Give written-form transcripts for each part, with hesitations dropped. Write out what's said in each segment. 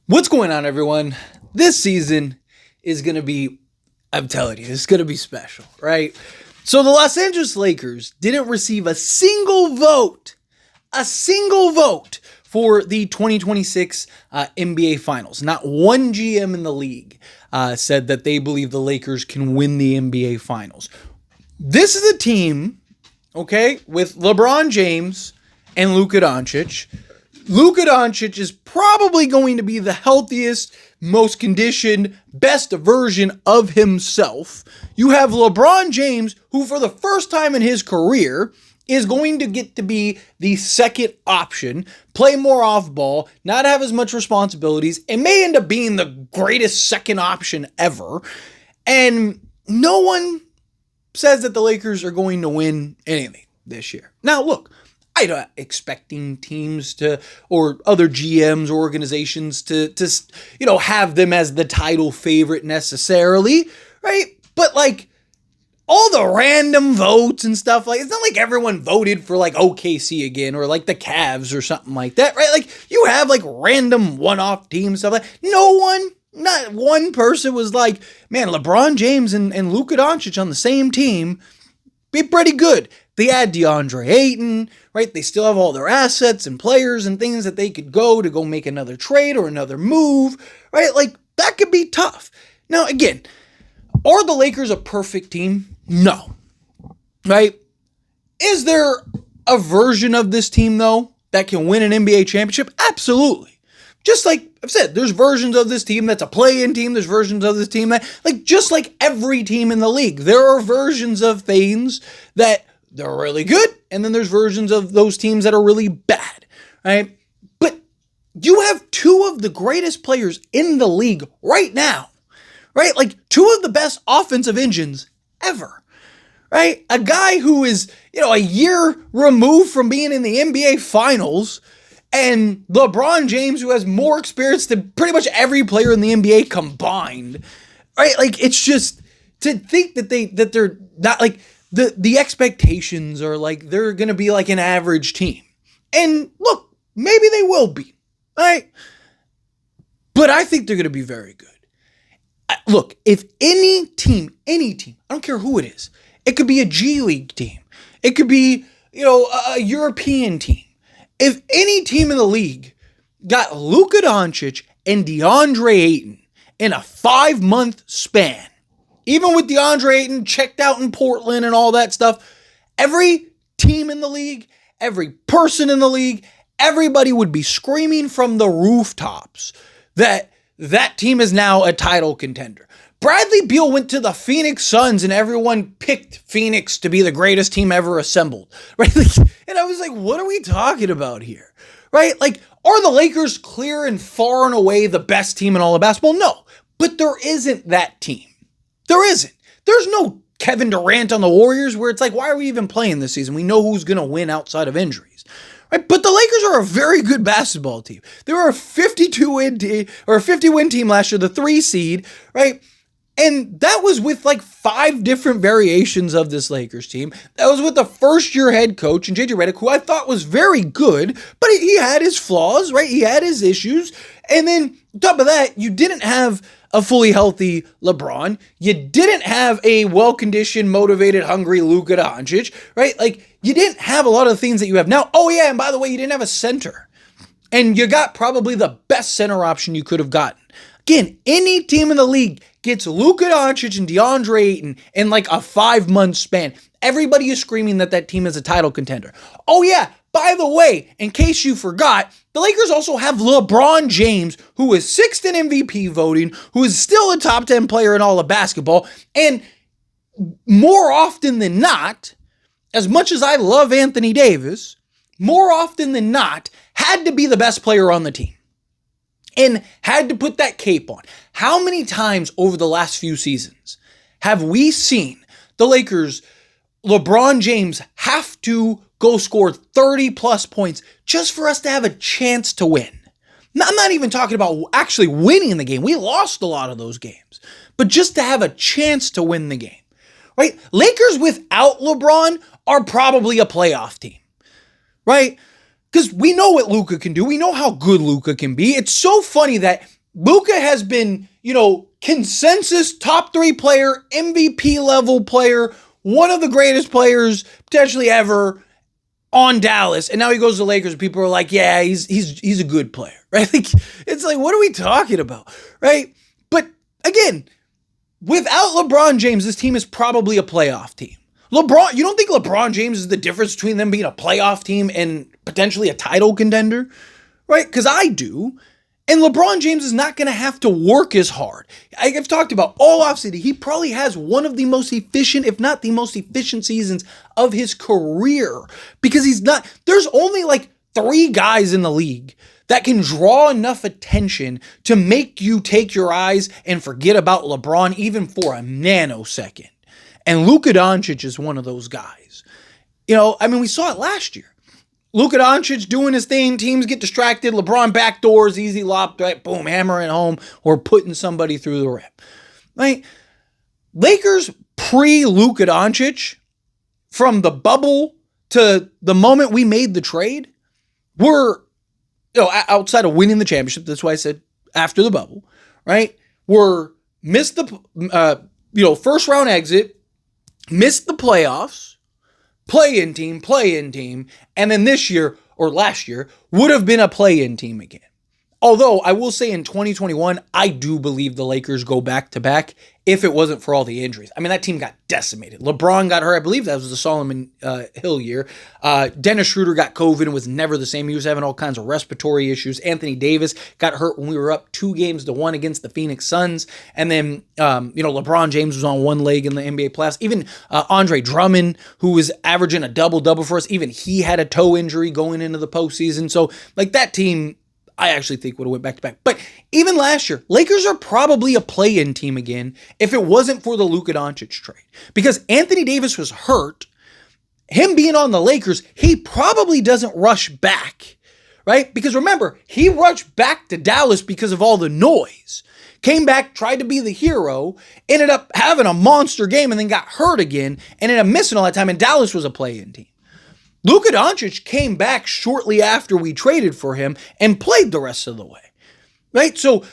What's going on, everyone? This season is going to be, I'm telling you, it's going to be special, right? So the Los Angeles Lakers didn't receive a single vote for the 2026 NBA Finals. Not one GM in the league said that they believe the Lakers can win the NBA Finals. This is a team, okay, with LeBron James and Luka Doncic. Luka Doncic is probably going to be the healthiest, most conditioned, best version of himself. You have LeBron James, who for the first time in his career is going to get to be the second option, play more off ball, not have as much responsibilities, and may end up being the greatest second option ever. And no one says that the Lakers are going to win anything this year. Now, look, I'm not expecting teams to, or other GMs or organizations to have them as the title favorite necessarily, right? But like all the random votes and stuff, like it's not like everyone voted for like OKC again or like the Cavs or something like that, right? Like you have like random one-off teams, stuff like not one person was like, man, LeBron James and Luka Doncic on the same team be pretty good. They add DeAndre Ayton, right? They still have all their assets and players and things that they could go make another trade or another move, right? Like that could be tough. Now, again, are the Lakers a perfect team? No, right? Is there a version of this team, though, that can win an NBA championship? Absolutely. Just like I've said, there's versions of this team that's a play-in team. There's versions of this team that, like, just like every team in the league, there are versions of things that they're really good, and then there's versions of those teams that are really bad, right? But you have two of the greatest players in the league right now, right? Like two of the best offensive engines ever, right? A guy who is, a year removed from being in the NBA Finals, and LeBron James, who has more experience than pretty much every player in the NBA combined, right? Like it's just to think that they're not like. The expectations are like they're going to be like an average team. And look, maybe they will be, right? But I think they're going to be very good. Look, if any team, I don't care who it is, it could be a G League team. It could be, a European team. If any team in the league got Luka Doncic and DeAndre Ayton in a 5-month span, even with DeAndre Ayton checked out in Portland and all that stuff, every team in the league, every person in the league, everybody would be screaming from the rooftops that team is now a title contender. Bradley Beal went to the Phoenix Suns and everyone picked Phoenix to be the greatest team ever assembled, right? And I was like, what are we talking about here, right? Like, are the Lakers clear and far and away the best team in all of basketball? No, but there isn't that team. There isn't. There's no Kevin Durant on the Warriors where it's like, why are we even playing this season? We know who's going to win outside of injuries, right? But the Lakers are a very good basketball team. They were a 50-win team last year, the 3 seed, right? And that was with like 5 different variations of this Lakers team. That was with the first-year head coach and JJ Redick, who I thought was very good, but he had his flaws, right? He had his issues. And then on top of that, you didn't have a fully healthy LeBron. You didn't have a well-conditioned, motivated, hungry Luka Doncic, right? Like, you didn't have a lot of the things that you have now. Oh, yeah, and by the way, you didn't have a center. And you got probably the best center option you could have gotten. Again, any team in the league gets Luka Doncic and DeAndre Ayton in like a 5-month span. Everybody is screaming that team is a title contender. Oh, yeah. By the way, in case you forgot, the Lakers also have LeBron James, who is 6th in MVP voting, who is still a top 10 player in all of basketball. And more often than not, as much as I love Anthony Davis, more often than not, had to be the best player on the team. And had to put that cape on. How many times over the last few seasons have we seen the Lakers, LeBron James, have to go score 30-plus points just for us to have a chance to win? Now, I'm not even talking about actually winning the game. We lost a lot of those games. But just to have a chance to win the game, right? Lakers without LeBron are probably a playoff team, right? Because we know what Luka can do. We know how good Luka can be. It's so funny that Luka has been, consensus top 3 player, MVP level player, one of the greatest players potentially ever on Dallas. And now he goes to the Lakers and people are like, yeah, he's a good player, right? Like, it's like, what are we talking about, right? But again, without LeBron James, this team is probably a playoff team. You don't think LeBron James is the difference between them being a playoff team and potentially a title contender, right? Because I do. And LeBron James is not going to have to work as hard. I've talked about all offseason. He probably has one of the most efficient, if not the most efficient seasons of his career. Because there's only like 3 guys in the league that can draw enough attention to make you take your eyes and forget about LeBron even for a nanosecond. And Luka Doncic is one of those guys. We saw it last year. Luka Doncic doing his thing, teams get distracted, LeBron backdoors, easy lob, right? Boom, hammer it home, or putting somebody through the rim. Right? Lakers pre-Luka Doncic, from the bubble to the moment we made the trade, were, outside of winning the championship, that's why I said after the bubble, right? Missed the, first round exit, missed the playoffs, play-in team, and then this year, or last year, would have been a play-in team again. Although, I will say in 2021, I do believe the Lakers go back-to-back if it wasn't for all the injuries. That team got decimated. LeBron got hurt. I believe that was the Solomon Hill year. Dennis Schroeder got COVID and was never the same. He was having all kinds of respiratory issues. Anthony Davis got hurt when we were up 2-1 against the Phoenix Suns. And then, LeBron James was on one leg in the NBA playoffs. Even Andre Drummond, who was averaging a double-double for us, even he had a toe injury going into the postseason. So, that team, I actually think would have went back-to-back. But even last year, Lakers are probably a play-in team again if it wasn't for the Luka Doncic trade. Because Anthony Davis was hurt. Him being on the Lakers, he probably doesn't rush back, right? Because remember, he rushed back to Dallas because of all the noise. Came back, tried to be the hero, ended up having a monster game, and then got hurt again, and ended up missing all that time, and Dallas was a play-in team. Luka Doncic came back shortly after we traded for him and played the rest of the way, right? So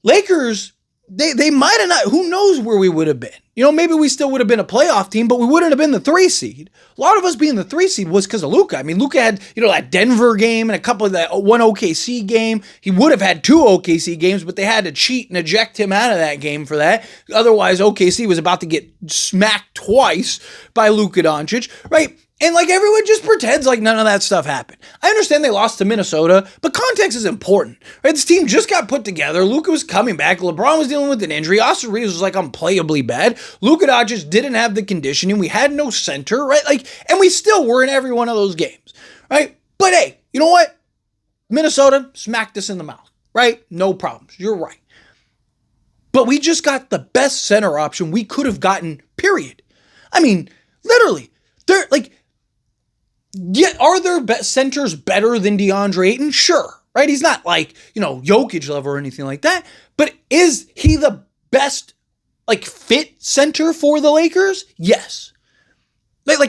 Lakers, they might have not, who knows where we would have been. Maybe we still would have been a playoff team, but we wouldn't have been the 3 seed. A lot of us being the 3 seed was because of Luka. Luka had, that Denver game and a couple of that one OKC game. He would have had 2 OKC games, but they had to cheat and eject him out of that game for that. Otherwise, OKC was about to get smacked twice by Luka Doncic, right? And everyone just pretends like none of that stuff happened. I understand they lost to Minnesota, but context is important, right? This team just got put together. Luka was coming back. LeBron was dealing with an injury. Austin Reeves was unplayably bad. Luka Doncic didn't have the conditioning. We had no center, right? And we still were in every one of those games, right? But hey, you know what? Minnesota smacked us in the mouth, right? No problems. You're right. But we just got the best center option we could have gotten, period. Literally. They're are there centers better than DeAndre Ayton? Sure, right? He's not Jokic level or anything like that. But is he the best fit center for the Lakers? Yes.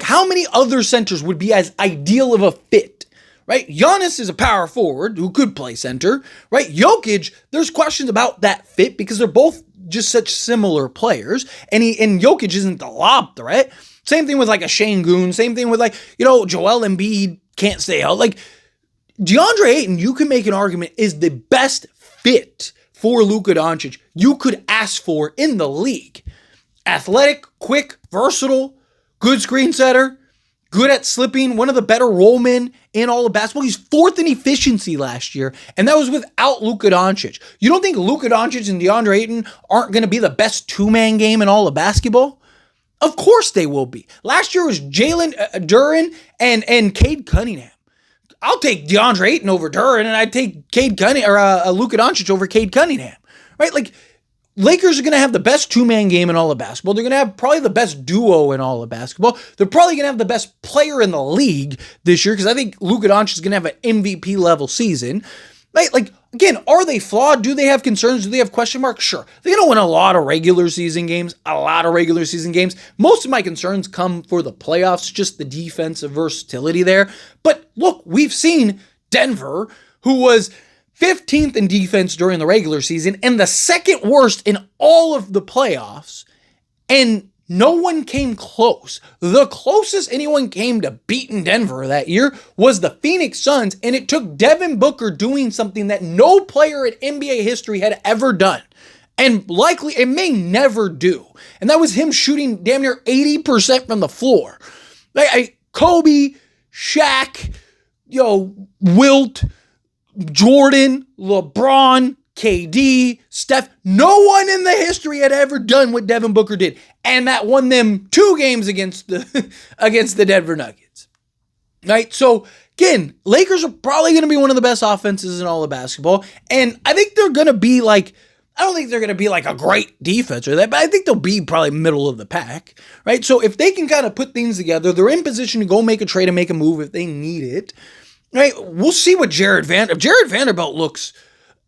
How many other centers would be as ideal of a fit? Right? Giannis is a power forward who could play center, right? Jokic, there's questions about that fit because they're both just such similar players, and Jokic isn't the lob threat. Same thing with a Şengün. Same thing with Joel Embiid can't stay out. DeAndre Ayton, you can make an argument, is the best fit for Luka Doncic you could ask for in the league. Athletic, quick, versatile, good screen setter, good at slipping, one of the better role men in all of basketball. He's 4th in efficiency last year, and that was without Luka Doncic. You don't think Luka Doncic and DeAndre Ayton aren't going to be the best 2-man game in all of basketball? Of course they will be. Last year was Jalen Duren and Cade Cunningham. I'll take DeAndre Ayton over Duren, and I'd take Luka Doncic over Cade Cunningham. Right? Lakers are going to have the best 2-man game in all of basketball. They're going to have probably the best duo in all of basketball. They're probably going to have the best player in the league this year because I think Luka Doncic is going to have an MVP level season. Right? Again, are they flawed? Do they have concerns? Do they have question marks? Sure. They're going to win a lot of regular season games. Most of my concerns come for the playoffs, just the defensive versatility there. But look, we've seen Denver, who was 15th in defense during the regular season and the second worst in all of the playoffs, and no one came close. The closest anyone came to beating Denver that year was the Phoenix Suns, and it took Devin Booker doing something that no player in NBA history had ever done, and likely it may never do. And that was him shooting damn near 80% from the floor. Kobe, Shaq, Wilt, Jordan, LeBron, KD, Steph, no one in the history had ever done what Devin Booker did. And that won them 2 games against the Denver Nuggets. Right? So, again, Lakers are probably going to be one of the best offenses in all of basketball. And I think they're going to be I don't think they're going to be a great defense or that, but I think they'll be probably middle of the pack. Right? So, if they can kind of put things together, they're in position to go make a trade and make a move if they need it. Right? We'll see what if Jared Vanderbilt looks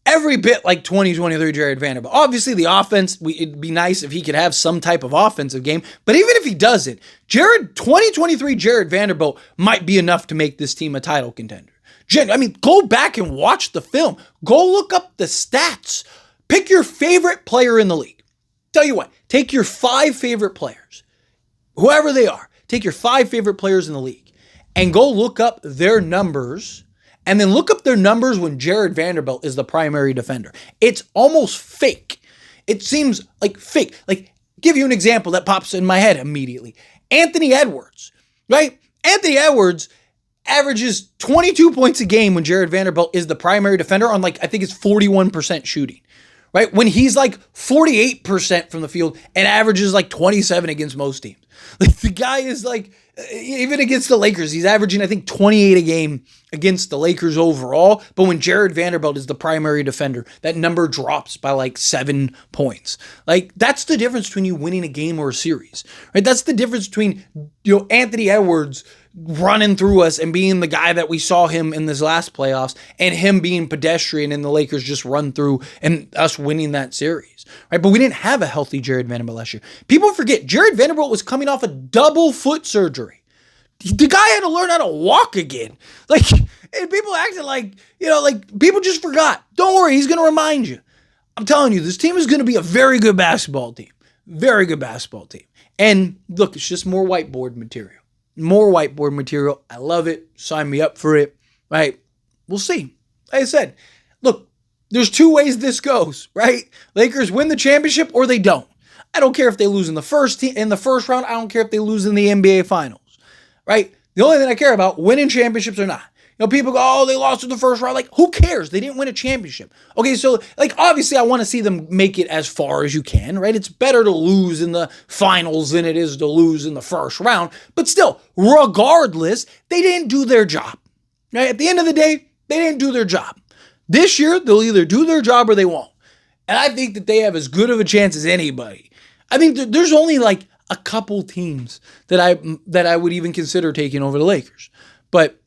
every bit like 2023 Jared Vanderbilt. Obviously, the offense, it'd be nice if he could have some type of offensive game. But even if he doesn't, 2023 Jared Vanderbilt might be enough to make this team a title contender. Go back and watch the film. Go look up the stats. Pick your favorite player in the league. Tell you what, take your 5 favorite players, whoever they are. Take your 5 favorite players in the league and go look up their numbers. And then look up their numbers when Jared Vanderbilt is the primary defender. It's almost fake. It seems like fake. Give you an example that pops in my head immediately. Anthony Edwards, right? Anthony Edwards averages 22 points a game when Jared Vanderbilt is the primary defender on I think it's 41% shooting, right? When he's 48% from the field and averages 27 against most teams. The guy is even against the Lakers, he's averaging, I think, 28 a game against the Lakers overall. But when Jared Vanderbilt is the primary defender, that number drops by 7 points. That's the difference between you winning a game or a series, right? That's the difference between, Anthony Edwards running through us and being the guy that we saw him in this last playoffs and him being pedestrian and the Lakers just run through and us winning that series, right? But we didn't have a healthy Jared Vanderbilt last year. People forget Jared Vanderbilt was coming off a double foot surgery. The guy had to learn how to walk again. And people acted people just forgot. Don't worry, he's going to remind you. I'm telling you, this team is going to be a very good basketball team. Very good basketball team. And look, it's just more whiteboard material. More whiteboard material. I love it. Sign me up for it. Right? We'll see. Like I said, look, there's 2 ways this goes, right? Lakers win the championship or they don't. I don't care if they lose in the first round. I don't care if they lose in the NBA Finals, right? The only thing I care about, winning championships or not. People go, oh, they lost in the first round. Who cares? They didn't win a championship. Okay, so, obviously I want to see them make it as far as you can, right? It's better to lose in the finals than it is to lose in the first round. But still, regardless, they didn't do their job, right? At the end of the day, they didn't do their job. This year, they'll either do their job or they won't. And I think that they have as good of a chance as anybody. I think there's only a couple teams that I would even consider taking over the Lakers. But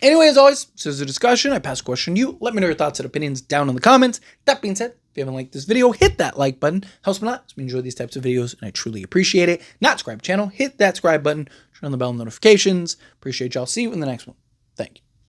anyway, as always, this is a discussion. I pass a question to you. Let me know your thoughts and opinions down in the comments. That being said, if you haven't liked this video, hit that like button. Helps me a lot. Helps me enjoy these types of videos, and I truly appreciate it. Not subscribe to the channel, hit that subscribe button. Turn on the bell notifications. Appreciate y'all. See you in the next one. Thank you.